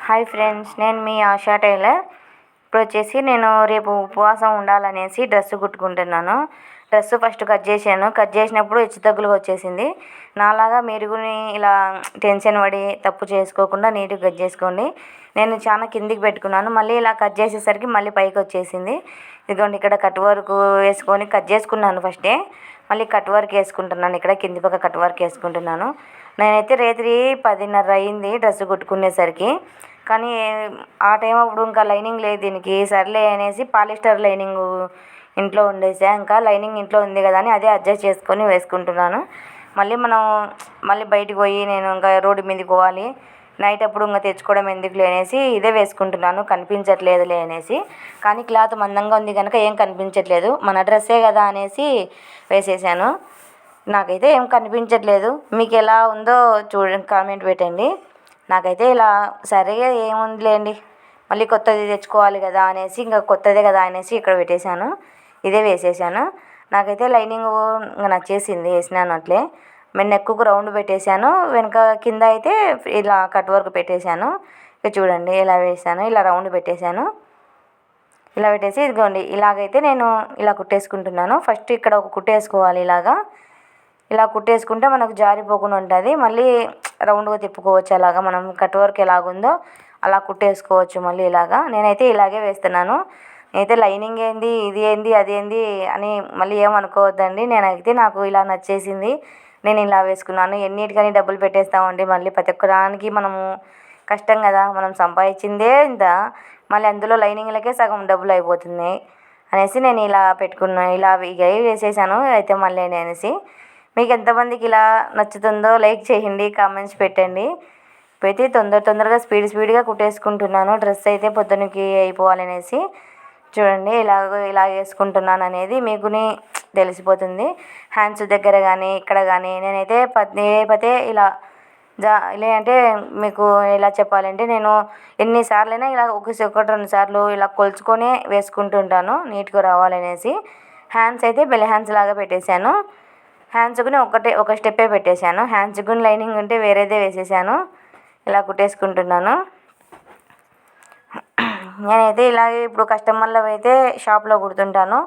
Hi friends, నేను మీ ASHA tailor. ఇప్పుడు వచ్చేసి నేను రేపు ఉపవాసం ఉండాలనేసి డ్రెస్ కుట్టుకుంటున్నాను. డ్రెస్ ఫస్ట్ కట్ చేశాను. కట్ చేసినప్పుడు హెచ్చు తగ్గులుగా వచ్చేసింది. నాలాగా మీరు కూడా ఇలా టెన్షన్ పడి తప్పు చేసుకోకుండా నీట్గా కట్ చేసుకోండి. నేను చాలా కిందికి పెట్టుకున్నాను. మళ్ళీ ఇలా కట్ చేసేసరికి మళ్ళీ పైకి వచ్చేసింది. ఇదిగోండి, ఇక్కడ కట్ వర్క్ వేసుకొని కట్ చేసుకున్నాను ఫస్టే. మళ్ళీ కట్ వర్క్ వేసుకుంటున్నాను. ఇక్కడ కింది పక్క కట్ వర్క్ వేసుకుంటున్నాను. నేనైతే రాత్రి 10:30 అయింది డ్రెస్ కుట్టుకునేసరికి. కానీ ఆ టైం అప్పుడు ఇంకా లైనింగ్ లేదు దీనికి. సర్లే అనేసి పాలిస్టర్ లైనింగ్ ఇంట్లో ఉండేసా. ఇంకా లైనింగ్ ఇంట్లో ఉంది కదా అని అదే అడ్జస్ట్ చేసుకొని వేసుకుంటున్నాను. మళ్ళీ బయటికి పోయి నేను ఇంకా రోడ్డు మీదకి పోవాలి. నైట్ అప్పుడు ఇంకా తెచ్చుకోవడం ఎందుకులే అనేసి ఇదే వేసుకుంటున్నాను, కనిపించట్లేదులే అనేసి. కానీ క్లాత్ మందంగా ఉంది కనుక ఏం కనిపించట్లేదు. మన డ్రెస్సే కదా అనేసి వేసేసాను. నాకైతే ఏం కనిపించట్లేదు. మీకు ఎలా ఉందో చూడండి, కామెంట్ పెట్టండి. నాకైతే ఇలా సరిగా ఏముందిలేండి, మళ్ళీ కొత్తది తెచ్చుకోవాలి కదా అనేసి ఇంకా కొత్తదే కదా అనేసి ఇక్కడ పెట్టేశాను. ఇదే వేసేసాను. నాకైతే లైనింగ్ నచ్చేసింది, వేసినాను అట్లే. నెక్కు రౌండ్ పెట్టేశాను. వెనక కింద అయితే ఇలా కట్ వర్క్ పెట్టేశాను. ఇక చూడండి ఇలా వేసాను, ఇలా రౌండ్ పెట్టేశాను. ఇలా పెట్టేసి ఇదిగోండి ఇలాగైతే నేను ఇలా కుట్టేసుకుంటున్నాను. ఫస్ట్ ఇక్కడ ఒక కుట్టేసుకోవాలి. ఇలా కుట్టేసుకుంటే మనకు జారిపోకుండా ఉంటుంది. మళ్ళీ రౌండ్గా తిప్పుకోవచ్చు. అలాగా మనం కట్ వర్క్ ఎలాగుందో అలా కుట్టేసుకోవచ్చు మళ్ళీ ఇలాగా. నేనైతే ఇలాగే వేస్తున్నాను. నేనైతే లైనింగ్ ఏంది, ఇది ఏంది, అది ఏంది అని మళ్ళీ ఏమనుకోవద్దండి. నాకు ఇలా నచ్చేసింది, నేను ఇలా వేసుకున్నాను. ఎన్నిటికని డబ్బులు పెట్టేస్తామండి. మళ్ళీ ప్రతి ఒక్కదానికి మనము కష్టం కదా, మనం సంపాదించిందే ఇంత, మళ్ళీ అందులో లైనింగ్లకే సగం డబ్బులు అయిపోతున్నాయి అనేసి నేను ఇలా పెట్టుకున్నాను. ఇలా వేసేసాను అయితే మళ్ళీ అనేసి. మీకు ఎంతమందికి ఇలా నచ్చుతుందో లైక్ చేయండి, కామెంట్స్ పెట్టండి. ఇప్పుడైతే తొందరగా స్పీడ్గా కుట్టేసుకుంటున్నాను. డ్రెస్ అయితే పొద్దునకి అయిపోవాలనేసి. చూడండి ఇలా వేసుకుంటున్నాను అనేది మీకు తెలిసిపోతుంది. హ్యాండ్స్ దగ్గర కానీ ఇక్కడ కానీ నేనైతే పదే ఇలా అంటే మీకు ఎలా చెప్పాలంటే, నేను ఎన్నిసార్లైనా ఇలా ఒకటి 2 సార్లు ఇలా కొలుచుకొని వేసుకుంటుంటాను నీట్గా రావాలనేసి. హ్యాండ్స్ అయితే బెల్ హ్యాండ్స్ లాగా పెట్టేశాను. హ్యాండ్స్కి ఒక స్టెప్పే పెట్టేశాను. హ్యాండ్స్కి లైనింగ్ ఉంటే వేరేదే వేసేసాను. ఇలా కుట్టేసుకుంటున్నాను. నేనైతే ఇలాగే ఇప్పుడు కస్టమర్లు అయితే షాప్లో కుడుతుంటాను.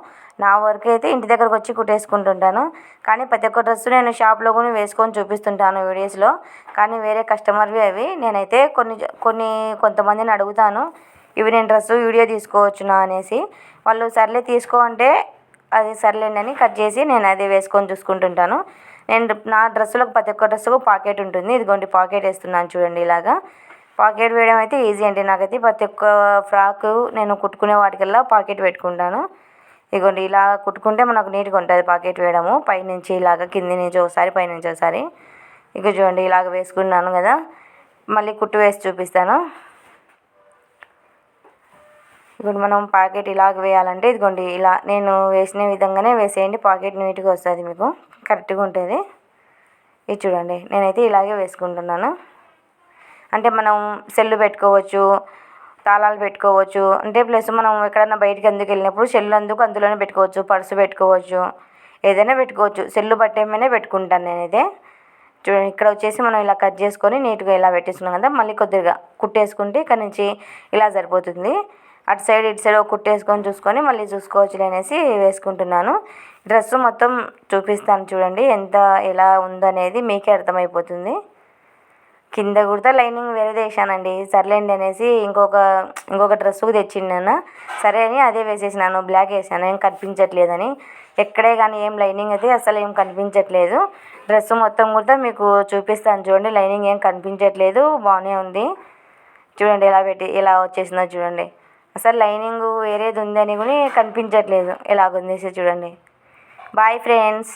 నా వర్క్ అయితే ఇంటి దగ్గరకు వచ్చి కుట్టేసుకుంటుంటాను. కానీ ప్రతి ఒక్క డ్రెస్ నేను షాప్లో కూడా వేసుకొని చూపిస్తుంటాను వీడియోస్లో. కానీ వేరే కస్టమర్వి అవి. నేనైతే కొంతమందిని అడుగుతాను, ఇవి నేను డ్రెస్ వీడియో తీసుకోవచ్చునా అనేసి. వాళ్ళు సర్లే తీసుకో అంటే అది సర్లేండి అని కట్ చేసి నేను అదే వేసుకొని చూసుకుంటుంటాను. నా డ్రెస్సులకు ప్రతి ఒక్క డ్రెస్సుకు పాకెట్ ఉంటుంది. ఇదిగోండి పాకెట్ వేస్తున్నాను చూడండి. ఇలాగా పాకెట్ వేయడం అయితే ఈజీ అండి. నాకైతే ప్రతి ఒక్క ఫ్రాక్ నేను కుట్టుకునే వాటికల్లా పాకెట్ పెట్టుకుంటాను. ఇదిగోండి ఇలా కుట్టుకుంటే మనకు నీట్గా ఉంటుంది పాకెట్ వేయడము. పైనుంచి ఇలాగ కింది నుంచి ఒకసారి పైనుంచి ఒకసారి. ఇక చూడండి ఇలాగ వేసుకున్నాను కదా. మళ్ళీ కుట్టు వేసి చూపిస్తాను. ఇప్పుడు మనం పాకెట్ ఇలాగ వేయాలంటే ఇదిగోండి ఇలా నేను వేసిన విధంగానే వేసేయండి. పాకెట్ నీట్గా వస్తుంది, మీకు కరెక్ట్గా ఉంటుంది. ఇది చూడండి నేనైతే ఇలాగే వేసుకుంటున్నాను. అంటే మనం సెల్లు పెట్టుకోవచ్చు, తాళాలు పెట్టుకోవచ్చు. అంటే ప్లస్ మనం ఎక్కడన్నా బయటికి అందుకు వెళ్ళినప్పుడు సెల్లు అందులోనే పెట్టుకోవచ్చు, పర్సు పెట్టుకోవచ్చు, ఏదైనా పెట్టుకోవచ్చు. సెల్లు బట్టేమైనా పెట్టుకుంటాను నేనైతే. చూడండి ఇక్కడ వచ్చేసి మనం ఇలా కట్ చేసుకొని నీట్గా ఇలా పెట్టేసుకున్నాం కదా. మళ్ళీ కొద్దిగా కుట్టేసుకుంటే ఇక్కడ నుంచి ఇలా సరిపోతుంది. అటు సైడ్ ఇటు సైడ్ ఒక కుట్టేసుకొని చూసుకొని మళ్ళీ చూసుకోవచ్చులే అనేసి వేసుకుంటున్నాను. డ్రెస్ మొత్తం చూపిస్తాను చూడండి ఎలా ఉందనేది మీకే అర్థమైపోతుంది. కింద కుడితే లైనింగ్ వేరేది వేసానండి. సర్లేండి అనేసి ఇంకొక డ్రెస్సుకు తెచ్చిండాను. సరే అని అదే వేసేసినాను. బ్లాక్ వేసాను, ఏం కనిపించట్లేదని. ఎక్కడే కానీ ఏం లైనింగ్ అయితే అసలు ఏం కనిపించట్లేదు. డ్రెస్ మొత్తం కూడా మీకు చూపిస్తాను చూడండి. లైనింగ్ ఏం కనిపించట్లేదు, బాగానే ఉంది. చూడండి ఎలా వచ్చేసిందో చూడండి. అసలు లైనింగ్ వేరేది ఉందని కూడా కనిపించట్లేదు. ఎలాగుంది చూడండి. Boy friends.